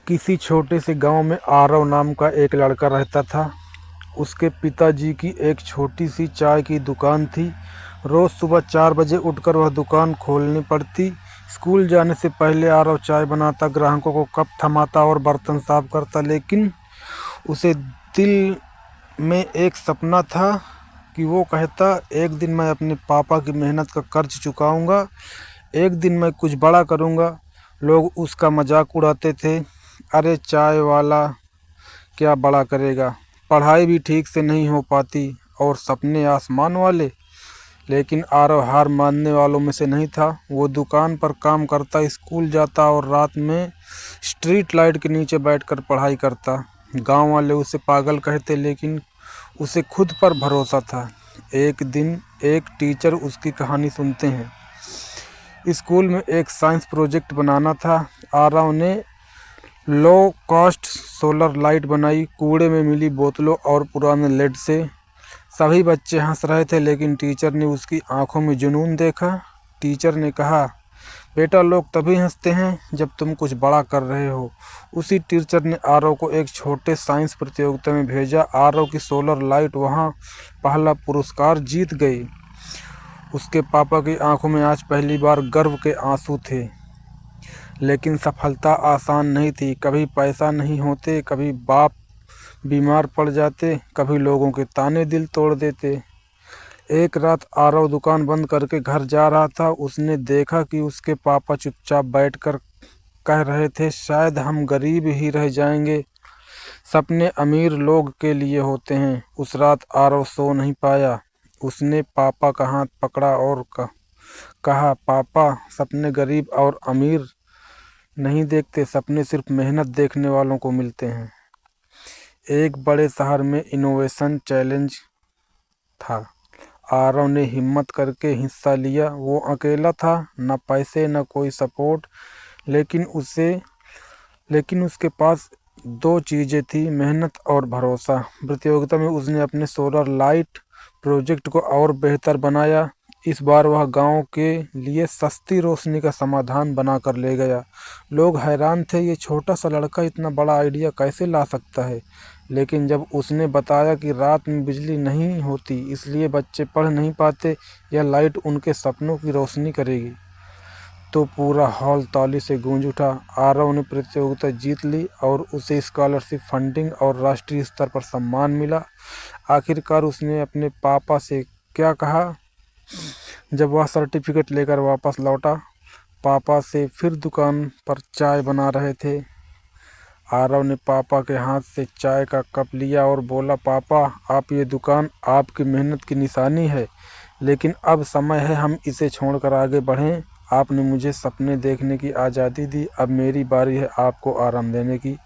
किसी छोटे से गांव में आरव नाम का एक लड़का रहता था। उसके पिताजी की एक छोटी सी चाय की दुकान थी। रोज सुबह 4 बजे उठकर वह दुकान खोलनी पड़ती। स्कूल जाने से पहले आरव चाय बनाता, ग्राहकों को कप थमाता और बर्तन साफ करता। लेकिन उसे दिल में एक सपना था कि वो कहता, एक दिन मैं अपने पापा की मेहनत का कर्ज चुकाऊंगा, एक दिन मैं कुछ बड़ा करूंगा। लोग उसका मजाक उड़ाते थे, अरे चाय वाला क्या बड़ा करेगा, पढ़ाई भी ठीक से नहीं हो पाती और सपने आसमान वाले। लेकिन आरव हार मानने वालों में से नहीं था। वो दुकान पर काम करता, स्कूल जाता और रात में स्ट्रीट लाइट के नीचे बैठकर पढ़ाई करता। गांव वाले उसे पागल कहते, लेकिन उसे खुद पर भरोसा था। एक दिन एक टीचर उसकी कहानी सुनते हैं। स्कूल में एक साइंस प्रोजेक्ट बनाना था। आरव ने लो कॉस्ट सोलर लाइट बनाई, कूड़े में मिली बोतलों और पुराने लेड से। सभी बच्चे हंस रहे थे, लेकिन टीचर ने उसकी आंखों में जुनून देखा। टीचर ने कहा, बेटा लोग तभी हंसते हैं जब तुम कुछ बड़ा कर रहे हो। उसी टीचर ने आरव को एक छोटे साइंस प्रतियोगिता में भेजा। आरव की सोलर लाइट वहां पहला पुरस्कार जीत गई। उसके पापा की आंखों में आज पहली बार गर्व के आंसू थे। लेकिन सफलता आसान नहीं थी। कभी पैसा नहीं होते, कभी बाप बीमार पड़ जाते, कभी लोगों के ताने दिल तोड़ देते। एक रात आरव दुकान बंद करके घर जा रहा था। उसने देखा कि उसके पापा चुपचाप बैठकर कह रहे थे, शायद हम गरीब ही रह जाएंगे, सपने अमीर लोग के लिए होते हैं। उस रात आरव सो नहीं पाया। उसने पापा का हाथ पकड़ा और कहा, पापा सपने गरीब और अमीर नहीं देखते, सपने सिर्फ मेहनत देखने वालों को मिलते हैं। एक बड़े शहर में इनोवेशन चैलेंज था। आरव ने हिम्मत करके हिस्सा लिया। वो अकेला था, न पैसे न कोई सपोर्ट, लेकिन उसके पास 2 चीज़ें थी, मेहनत और भरोसा। प्रतियोगिता में उसने अपने सोलर लाइट प्रोजेक्ट को और बेहतर बनाया। इस बार वह गांव के लिए सस्ती रोशनी का समाधान बनाकर ले गया। लोग हैरान थे, ये छोटा सा लड़का इतना बड़ा आइडिया कैसे ला सकता है। लेकिन जब उसने बताया कि रात में बिजली नहीं होती, इसलिए बच्चे पढ़ नहीं पाते, यह लाइट उनके सपनों की रोशनी करेगी, तो पूरा हॉल ताली से गूंज उठा। आरव ने प्रतियोगिता जीत ली और उसे स्कॉलरशिप, फंडिंग और राष्ट्रीय स्तर पर सम्मान मिला। आखिरकार उसने अपने पापा से क्या कहा जब वह सर्टिफिकेट लेकर वापस लौटा। पापा से फिर दुकान पर चाय बना रहे थे। आरव ने पापा के हाथ से चाय का कप लिया और बोला, पापा आप, ये दुकान आपकी मेहनत की निशानी है, लेकिन अब समय है हम इसे छोड़कर आगे बढ़ें। आपने मुझे सपने देखने की आज़ादी दी, अब मेरी बारी है आपको आराम देने की।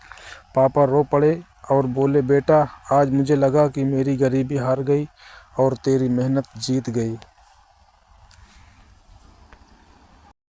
पापा रो पड़े और बोले, बेटा आज मुझे लगा कि मेरी गरीबी हार गई और तेरी मेहनत जीत गई।